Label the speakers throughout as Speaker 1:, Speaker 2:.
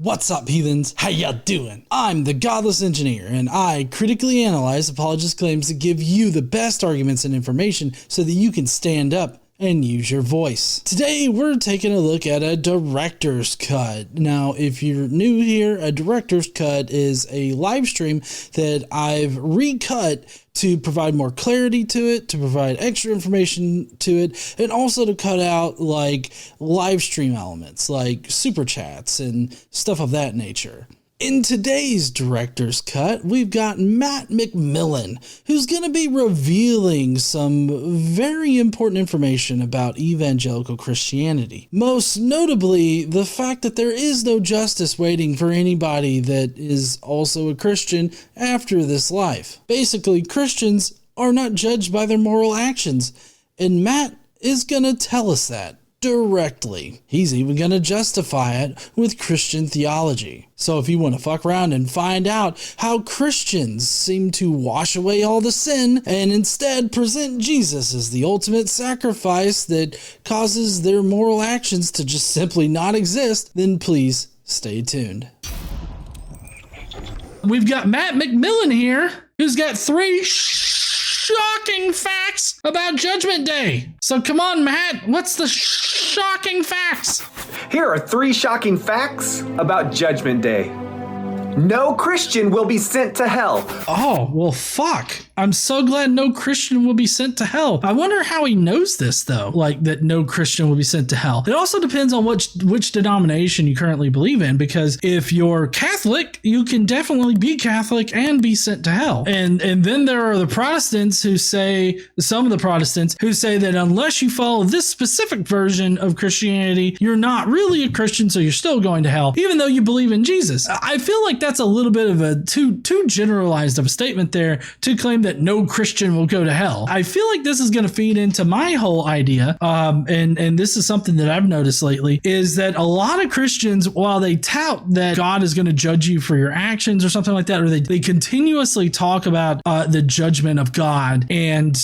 Speaker 1: What's up, heathens? How ya doing? I'm the Godless engineer, and I critically analyze Apologist claims to give you the best arguments and information so that you can stand up and use your voice. Today, we're taking a look at a director's cut. Now, if you're new here, a director's cut is a live stream that I've recut to provide more clarity to it, to provide extra information to it, and also to cut out like live stream elements like super chats and stuff of that nature. In today's director's cut, we've got Matt McMillan, who's going to be revealing some very important information about evangelical Christianity. Most notably, the fact that there is no justice waiting for anybody that is also a Christian after this life. Basically, Christians are not judged by their moral actions, and Matt is going to tell us that directly. He's even going to justify it with Christian theology. So if you want to fuck around and find out how Christians seem to wash away all the sin and instead present Jesus as the ultimate sacrifice that causes their moral actions to just simply not exist, then please stay tuned. We've got Matt McMillan here, who's got three shocking facts about Judgment Day. So come on, Matt, what's the shocking facts?
Speaker 2: Here are 3 shocking facts about Judgment Day. No Christian will be sent to hell.
Speaker 1: Oh, well, fuck. I'm so glad no Christian will be sent to hell. I wonder how he knows this, though, like that no Christian will be sent to hell. It also depends on which denomination you currently believe in, because if you're Catholic, you can definitely be Catholic and be sent to hell. And then there are the Protestants who say, some of the Protestants who say that unless you follow this specific version of Christianity, you're not really a Christian, so you're still going to hell, even though you believe in Jesus. I feel like that's a little bit of a too generalized of a statement there to claim that no Christian will go to hell. I feel like this is going to feed into my whole idea, and this is something that I've noticed lately, is that a lot of Christians, while they tout that God is going to judge you for your actions or something like that, or they continuously talk about the judgment of God, and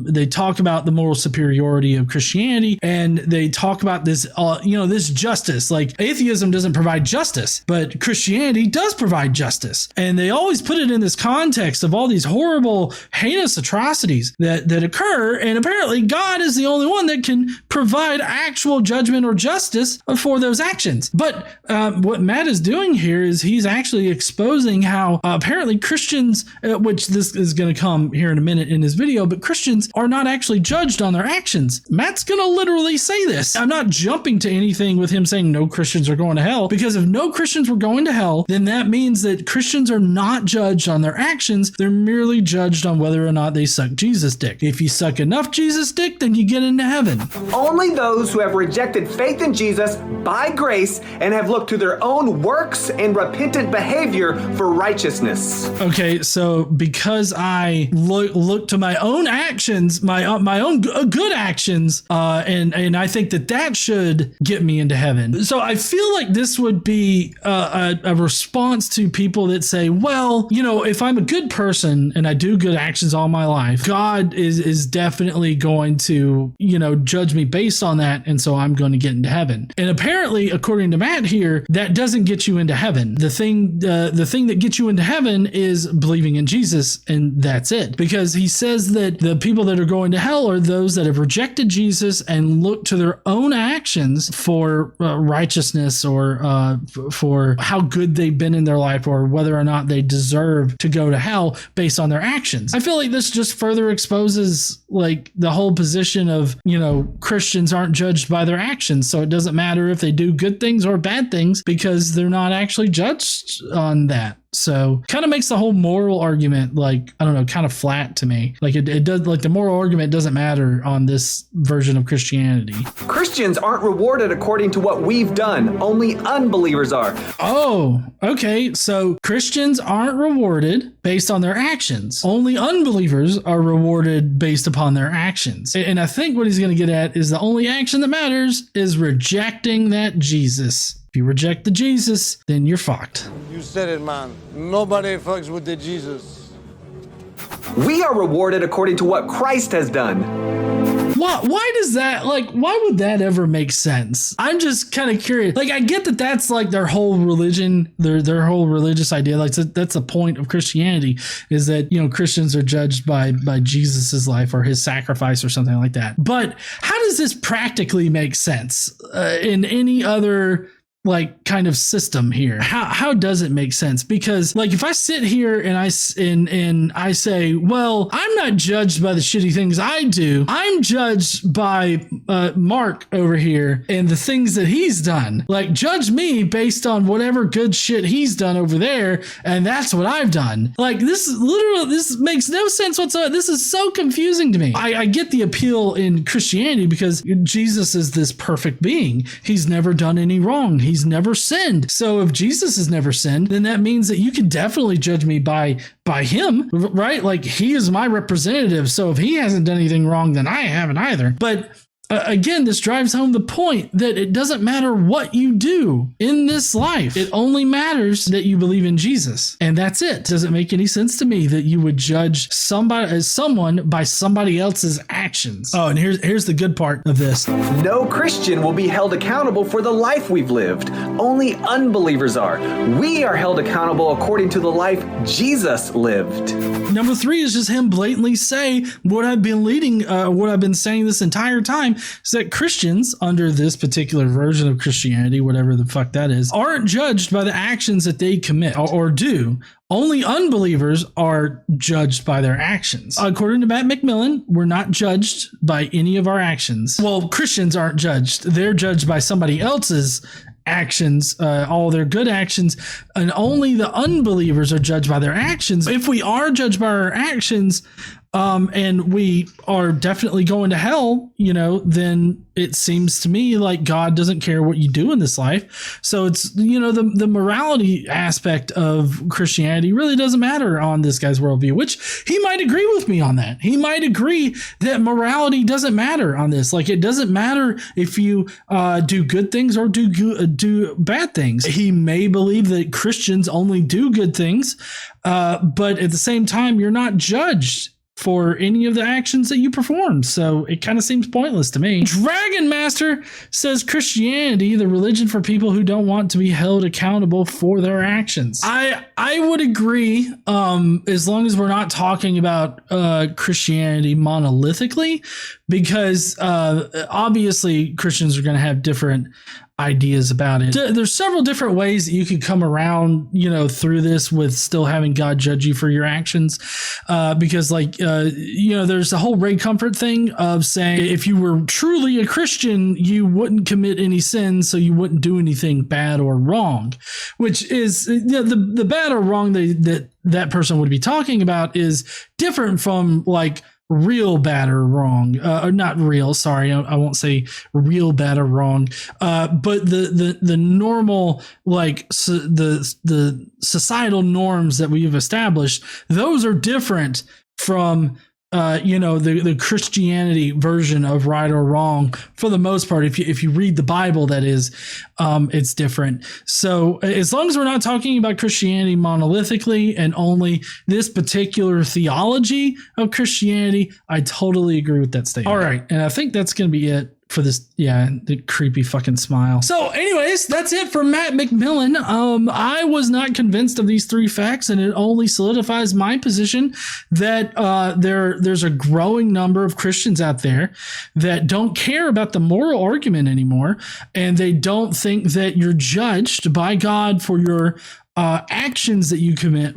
Speaker 1: they talk about the moral superiority of Christianity, and they talk about this, this justice. Like atheism doesn't provide justice, but Christianity does provide justice. And they always put it in this context of all these horrible, heinous atrocities that occur. And apparently God is the only one that can provide actual judgment or justice for those actions. But what Matt is doing here is he's actually exposing how apparently Christians, which this is going to come here in a minute in his video, but Christians are not actually judged on their actions. Matt's going to literally say this. I'm not jumping to anything with him saying no Christians are going to hell, because if no Christians were going to hell, then that means that Christians are not judged on their actions. They're merely judged on whether or not they suck Jesus dick. If you suck enough Jesus dick, then you get into heaven.
Speaker 2: Only those who have rejected faith in Jesus by grace and have looked to their own works and repentant behavior for righteousness.
Speaker 1: Okay, so because I look to my own actions, my own good actions, and I think that should get me into heaven. So I feel like this would be a response to people that say, well, if I'm a good person and I do good actions all my life, God is definitely going to, judge me based on that. And so I'm going to get into heaven. And apparently, according to Matt here, that doesn't get you into heaven. The thing that gets you into heaven is believing in Jesus. And that's it. Because he says that the people that are going to hell are those that have rejected Jesus and look to their own actions for righteousness or for how good they've been in their life, or whether or not they deserve to go to hell based on their actions. I feel like this just further exposes like the whole position of, Christians aren't judged by their actions. So it doesn't matter if they do good things or bad things, because they're not actually judged on that. So kind of makes the whole moral argument, kind of flat to me. Like it does, like the moral argument doesn't matter on this version of Christianity.
Speaker 2: Christians aren't rewarded according to what we've done. Only unbelievers are.
Speaker 1: Oh, okay. So Christians aren't rewarded based on their actions. Only unbelievers are rewarded based upon their actions. And I think what he's going to get at is the only action that matters is rejecting that Jesus. If you reject the Jesus, then you're fucked.
Speaker 3: You said it, man. Nobody fucks with the Jesus.
Speaker 2: We are rewarded according to what Christ has done.
Speaker 1: why does that, like, why would that ever make sense? I'm just kind of curious. Like, I get that that's like their whole religion, their whole religious idea. Like, that's the point of Christianity, is that, you know, Christians are judged by Jesus's life or his sacrifice or something like that. But how does this practically make sense in any other like kind of system here? How does it make sense? Because like if I sit here and I say, well, I'm not judged by the shitty things I do. I'm judged by Mark over here and the things that he's done. Like, judge me based on whatever good shit he's done over there, and that's what I've done. Like, this makes no sense whatsoever. This is so confusing to me. I get the appeal in Christianity because Jesus is this perfect being. He's never done any wrong. He's never sinned. So if Jesus has never sinned, then that means that you can definitely judge me by him, right? Like, he is my representative. So if he hasn't done anything wrong, then I haven't either. But again, this drives home the point that it doesn't matter what you do in this life. It only matters that you believe in Jesus. And that's it. Doesn't make any sense to me that you would judge someone by somebody else's actions. Oh, and here's the good part of this.
Speaker 2: No Christian will be held accountable for the life we've lived. Only unbelievers are. We are held accountable according to the life Jesus lived.
Speaker 1: Number 3 is just him blatantly say what I've been saying this entire time, is that Christians under this particular version of Christianity, whatever the fuck that is, aren't judged by the actions that they commit or do. Only unbelievers are judged by their actions. According to Matt McMillan, we're not judged by any of our actions. Well, Christians aren't judged. They're judged by somebody else's actions, all their good actions, and only the unbelievers are judged by their actions. If we are judged by our actions, and we are definitely going to hell, you know, then it seems to me like God doesn't care what you do in this life. So it's, you know, the morality aspect of Christianity really doesn't matter on this guy's worldview, which he might agree with me on that. He might agree that morality doesn't matter on this. Like, it doesn't matter if you do good things or do bad things. He may believe that Christians only do good things, but at the same time, you're not judged for any of the actions that you perform. So it kind of seems pointless to me. Dragon Master says Christianity, the religion for people who don't want to be held accountable for their actions. I would agree, as long as we're not talking about Christianity monolithically, because obviously Christians are going to have different ideas about it. There's several different ways that you could come around, you know, through this with still having God judge you for your actions. Because like, you know, there's the whole Ray Comfort thing of saying if you were truly a Christian, you wouldn't commit any sins, so you wouldn't do anything bad or wrong, which is, you know, the bad or wrong that person would be talking about is different from like real bad or wrong, or not real. Sorry, I won't say real bad or wrong. But the normal, like the societal norms that we've established, those are different from you know, the Christianity version of right or wrong for the most part. If you read the Bible, that is, it's different. So as long as we're not talking about Christianity monolithically and only this particular theology of Christianity, I totally agree with that statement. All right. And I think that's going to be it for this. Yeah, the creepy fucking smile. So anyways, that's it for Matt McMillan. I was not convinced of these 3 facts, and it only solidifies my position that there's a growing number of Christians out there that don't care about the moral argument anymore, and they don't think that you're judged by God for your actions that you commit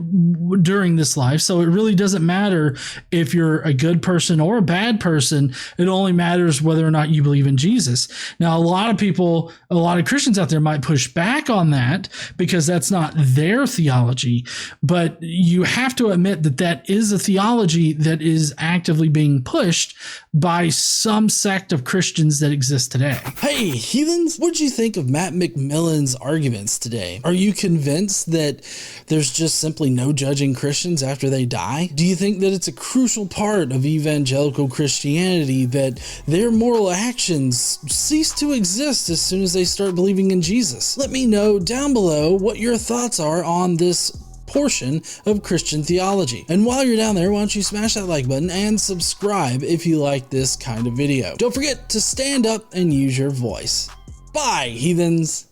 Speaker 1: during this life. So it really doesn't matter if you're a good person or a bad person. It only matters whether or not you believe in Jesus. Now, a lot of Christians out there might push back on that because that's not their theology, but you have to admit that that is a theology that is actively being pushed by some sect of Christians that exist today.
Speaker 4: Hey, heathens, what did you think of Matt McMillan's arguments today? Are you convinced that there's just simply no judging Christians after they die? Do you think that it's a crucial part of evangelical Christianity that their moral actions cease to exist as soon as they start believing in Jesus? Let me know down below what your thoughts are on this portion of Christian theology. And while you're down there, why don't you smash that like button and subscribe if you like this kind of video. Don't forget to stand up and use your voice. Bye, heathens.